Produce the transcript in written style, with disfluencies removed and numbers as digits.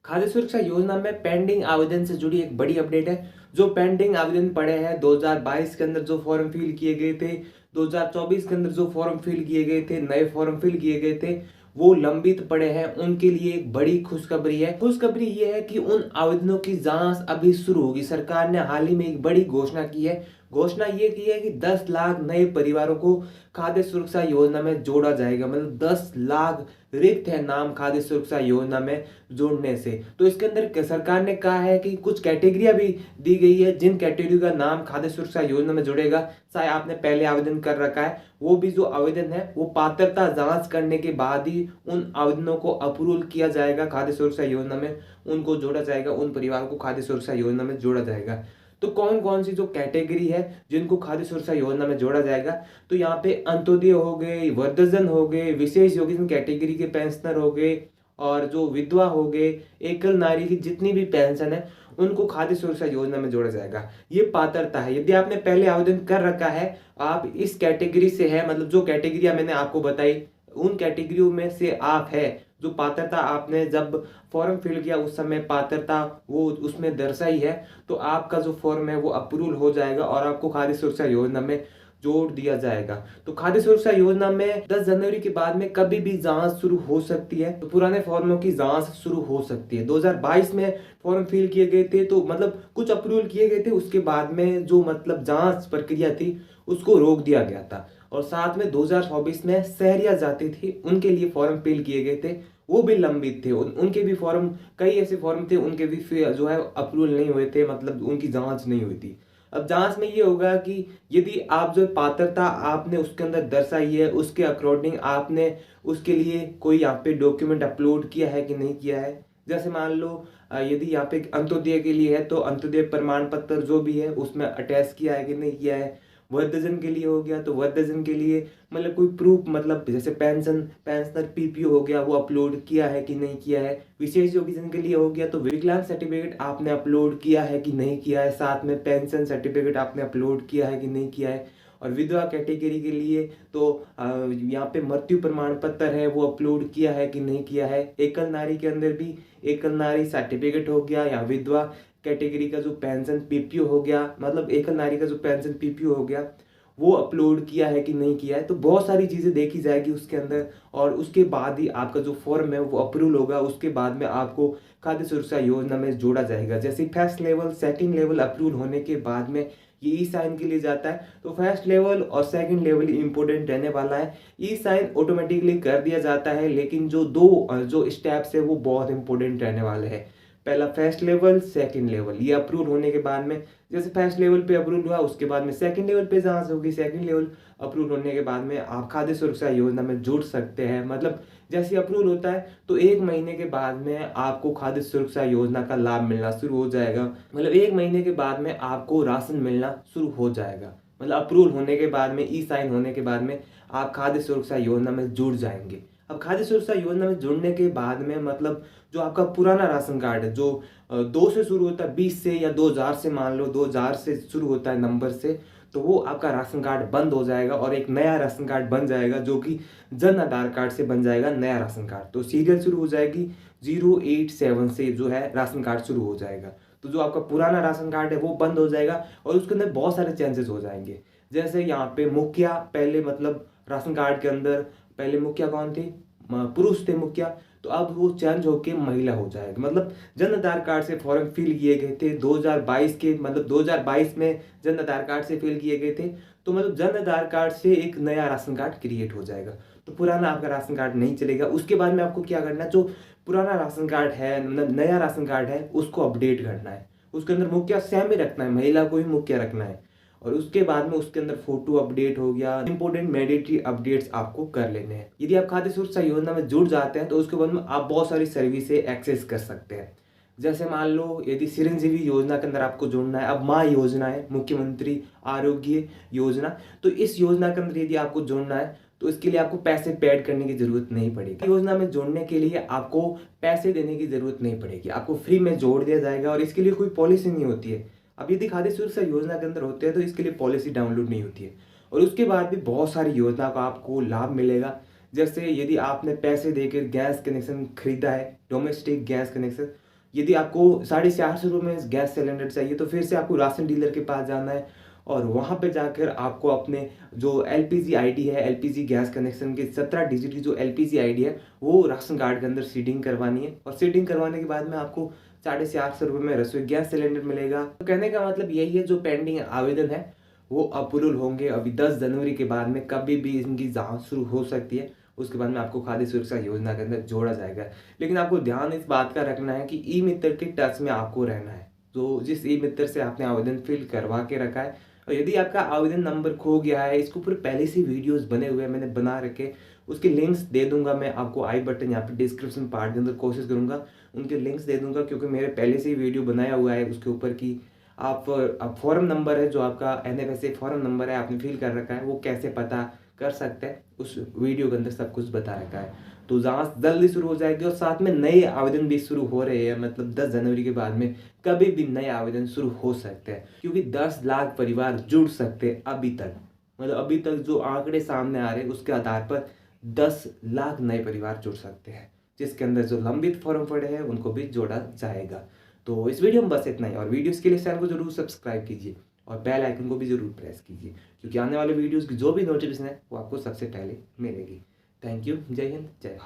खाद्य सुरक्षा योजना में पेंडिंग आवेदन से जुड़ी एक बड़ी अपडेट है। जो पेंडिंग आवेदन पड़े हैं 2022 के अंदर जो फॉर्म फिल किए गए थे, 2024 के अंदर जो फॉर्म फिल किए गए थे, नए फॉर्म फिल किए गए थे, वो लंबित पड़े हैं। उनके लिए एक बड़ी खुशखबरी है। खुशखबरी ये है कि उन आवेदनों की जांच अभी शुरू होगी। सरकार ने हाल ही में एक बड़ी घोषणा की है। घोषणा ये की है कि 10 लाख नए परिवारों को खाद्य सुरक्षा योजना में जोड़ा जाएगा। मतलब 10 लाख रिक्त है नाम खाद्य सुरक्षा योजना में जोड़ने से। तो इसके अंदर सरकार ने कहा है कि कुछ कैटेगरियां भी दी गई है जिन कैटेगरी का नाम खाद्य सुरक्षा योजना में जुड़ेगा। चाहे आपने पहले आवेदन कर रखा है, वो भी जो आवेदन है वो पात्रता जांच करने के बाद ही उन आवेदनों को अप्रूवल किया जाएगा। खाद्य सुरक्षा योजना में उनको जोड़ा जाएगा, उन परिवारों को खाद्य सुरक्षा योजना में जोड़ा जाएगा। तो कौन कौन सी जो कैटेगरी है जिनको खाद्य सुरक्षा योजना में जोड़ा जाएगा, तो यहाँ पे अंत्योदय हो गए, वृद्धजन हो गए, विशेष योग्य कैटेगरी के पेंशनर हो गए, और जो विधवा हो गए, एकल नारी की जितनी भी पेंशन है उनको खाद्य सुरक्षा योजना में जोड़ा जाएगा। ये पात्रता है। यदि आपने पहले आवेदन कर रखा है, आप इस कैटेगरी से है, मतलब जो कैटेगरियां मैंने आपको बताई उन कैटेगरियों में से आप है, जो पात्रता आपने जब फॉर्म फिल किया उस समय पात्रता वो उसमें दर्शाई है, तो आपका जो फॉर्म है वो अप्रूवल हो जाएगा और आपको खाद्य सुरक्षा योजना में जोड़ दिया जाएगा। तो खाद्य सुरक्षा योजना में 10 जनवरी के बाद में कभी भी जांच शुरू हो सकती है। तो पुराने फॉर्मों की जांच शुरू हो सकती है। 2022 में फॉर्म फिल किए गए थे तो मतलब कुछ अप्रूवल किए गए थे, उसके बाद में जो मतलब जांच प्रक्रिया थी उसको रोक दिया गया था। और साथ में 2024 में शहरिया जाति थी, उनके लिए फॉर्म फिल किए गए थे, वो भी लंबित थे। उनके भी फॉर्म, कई ऐसे फॉर्म थे उनके भी जो है अप्रूवल नहीं हुए थे, मतलब उनकी जांच नहीं हुई थी। अब जांच में ये होगा कि यदि आप जो पात्रता आपने उसके अंदर दर्शाई है उसके अकॉर्डिंग आपने उसके लिए कोई यहाँ पे डॉक्यूमेंट अपलोड किया है कि नहीं किया है। जैसे मान लो यदि यहाँ पे अंत्योदय के लिए है तो अंत्योदय प्रमाण पत्र जो भी है उसमें अटैच किया है कि नहीं किया है। वृद्धजन के लिए हो गया तो वृद्धजन के लिए मतलब कोई प्रूफ, मतलब जैसे पेंशन पेंशनर पीपीओ हो गया, वो अपलोड किया है कि नहीं किया है। विशेष योग्यजन के लिए हो गया तो विकलांग सर्टिफिकेट आपने अपलोड किया है कि नहीं किया है। साथ में पेंशन सर्टिफिकेट आपने अपलोड किया है कि नहीं किया है। और विधवा कैटेगरी के लिए तो यहाँ पे मृत्यु प्रमाण पत्र है वो अपलोड किया है कि नहीं किया है। एकल नारी के अंदर भी एकल नारी सर्टिफिकेट हो गया, या विधवा कैटेगरी का जो पेंशन पीपीओ हो गया, मतलब एकल नारी का जो पेंशन पीपीओ हो गया, वो अपलोड किया है कि नहीं किया है। तो बहुत सारी चीज़ें देखी जाएगी उसके अंदर, और उसके बाद ही आपका जो फॉर्म है वो अप्रूवल होगा। उसके बाद में आपको खाद्य सुरक्षा योजना में जोड़ा जाएगा। जैसे first level second level approval होने के बाद में ये ई साइन के लिए जाता है, तो फर्स्ट लेवल और सेकंड लेवल इंपॉर्टेंट रहने वाला है। ई साइन ऑटोमेटिकली कर दिया जाता है, लेकिन जो दो जो स्टेप्स है वो बहुत इंपॉर्टेंट रहने वाले हैं। पहला फर्स्ट लेवल, सेकंड लेवल, ये अप्रूव होने के बाद में जैसे फर्स्ट लेवल पे अप्रूव हुआ उसके बाद में सेकंड लेवल पे जांच होगी। सेकंड लेवल अप्रूव होने के बाद में आप खाद्य सुरक्षा योजना में जुड़ सकते हैं। मतलब जैसे अप्रूव होता है तो 1 महीने के बाद में आपको खाद्य सुरक्षा योजना का लाभ मिलना शुरू हो जाएगा। मतलब 1 महीने के बाद में आपको राशन मिलना शुरू हो जाएगा। मतलब अप्रूवल होने के बाद में, ई साइन होने के बाद में आप खाद्य सुरक्षा योजना में जुड़ जाएंगे। अब खाद्य सुरक्षा योजना में जुड़ने के बाद में मतलब जो आपका पुराना राशन कार्ड है, जो 2 से शुरू होता है, 20 से या 2000 से, मान लो 2000 से शुरू होता है नंबर से, तो वो आपका राशन कार्ड बंद हो जाएगा और एक नया राशन कार्ड बन जाएगा जो कि जन आधार कार्ड से बन जाएगा नया राशन कार्ड। तो सीरियल शुरू हो जाएगी 087 से, जो है राशन कार्ड शुरू हो जाएगा। तो जो आपका पुराना राशन कार्ड है वो बंद हो जाएगा और उसके अंदर बहुत सारे चेंजेस हो जाएंगे। जैसे यहाँ पे मुखिया, पहले मतलब राशन कार्ड के अंदर पहले मुखिया कौन थे, पुरुष थे मुखिया, तो अब वो चेंज होके महिला हो जाएगा। मतलब जन आधार कार्ड से फॉर्म फिल किए गए थे 2022 के, मतलब 2022 में जन आधार कार्ड से फिल किए गए थे, तो मतलब जन आधार कार्ड से एक नया राशन कार्ड क्रिएट हो जाएगा। तो पुराना आपका राशन कार्ड नहीं चलेगा। उसके बाद में आपको क्या करना है, जो पुराना राशन कार्ड है, मतलब नया राशन कार्ड है, उसको अपडेट करना है। उसके अंदर मुखिया सेम ही रखना है, महिला को ही मुखिया रखना है। और उसके बाद में उसके अंदर फोटो अपडेट हो गया, इंपोर्टेंट मैंडेटरी अपडेट्स आपको कर लेने हैं। यदि आप खाद्य सुरक्षा योजना में जुड़ जाते हैं तो उसके बाद में आप बहुत सारी सर्विसें एक्सेस कर सकते हैं। जैसे मान लो यदि चिरंजीवी योजना के अंदर आपको जुड़ना है, अब माँ योजना है, मुख्यमंत्री आरोग्य योजना, तो इस योजना के अंदर यदि आपको जुड़ना है तो इसके लिए आपको पैसे पेड करने की जरूरत नहीं पड़ेगी। योजना में जोड़ने के लिए आपको पैसे देने की जरूरत नहीं पड़ेगी, आपको फ्री में जोड़ दिया जाएगा और इसके लिए कोई पॉलिसी नहीं होती है। अब यदि खाद्य सुरक्षा योजना के अंदर होते हैं तो इसके लिए पॉलिसी डाउनलोड नहीं होती है। और उसके बाद भी बहुत सारी योजना का आपको लाभ मिलेगा। जैसे यदि आपने पैसे देकर गैस कनेक्शन खरीदा है, डोमेस्टिक गैस कनेक्शन, यदि आपको 450 रुपये में गैस सिलेंडर चाहिए तो फिर से आपको राशन डीलर के पास जाना है और वहाँ पे जाकर आपको अपने जो एलपीजी आईडी है, एलपीजी गैस कनेक्शन के 17 डिजिट की जो एलपीजी आईडी है वो राशन कार्ड के अंदर सीडिंग करवानी है। और सीडिंग करवाने के बाद में आपको 450 रुपये में रसोई गैस सिलेंडर मिलेगा। तो कहने का मतलब यही है, जो पेंडिंग आवेदन है वो अप्रूवल होंगे अभी 10 जनवरी के बाद में, कभी भी इनकी जांच शुरू हो सकती है। उसके बाद में आपको खाद्य सुरक्षा योजना के अंदर जोड़ा जाएगा। लेकिन आपको ध्यान इस बात का रखना है कि ई मित्र के टच में आपको रहना है, तो जिस ई मित्र से आपने आवेदन फिल करवा के रखा है। और यदि आपका आवेदन नंबर खो गया है, इसके ऊपर पहले से वीडियोस बने हुए हैं, मैंने बना रखे, उसके लिंक्स दे दूंगा मैं आपको आई बटन यहाँ पे डिस्क्रिप्शन पार्ट के अंदर, कोशिश करूंगा उनके लिंक्स दे दूंगा, क्योंकि मेरे पहले से ही वीडियो बनाया हुआ है उसके ऊपर कि आप फॉर्म नंबर है जो आपका एनएफएसए फॉर्म नंबर है आपने फिल कर रखा है वो कैसे पता कर सकते हैं, उस वीडियो के अंदर सब कुछ बता रखा है। तो जांच जल्दी शुरू हो जाएगी और साथ में नए आवेदन भी शुरू हो रहे हैं, मतलब 10 जनवरी के बाद में कभी भी नए आवेदन शुरू हो सकते हैं, क्योंकि 10 लाख परिवार जुड़ सकते हैं अभी तक, मतलब अभी तक जो आंकड़े सामने आ रहे हैं उसके आधार पर 10 लाख नए परिवार जुड़ सकते हैं, जिसके अंदर जो लंबित फॉर्म पड़े हैं उनको भी जोड़ा जाएगा। तो इस वीडियो में बस इतना ही, और वीडियोस के लिए चैनल को जरूर सब्सक्राइब कीजिए और बेल आइकन को भी जरूर प्रेस कीजिए, क्योंकि आने वाले वीडियोस की जो भी नोटिफिकेशन है वो आपको सबसे पहले मिलेगी। Thank you. जय हिंद, जय भारत।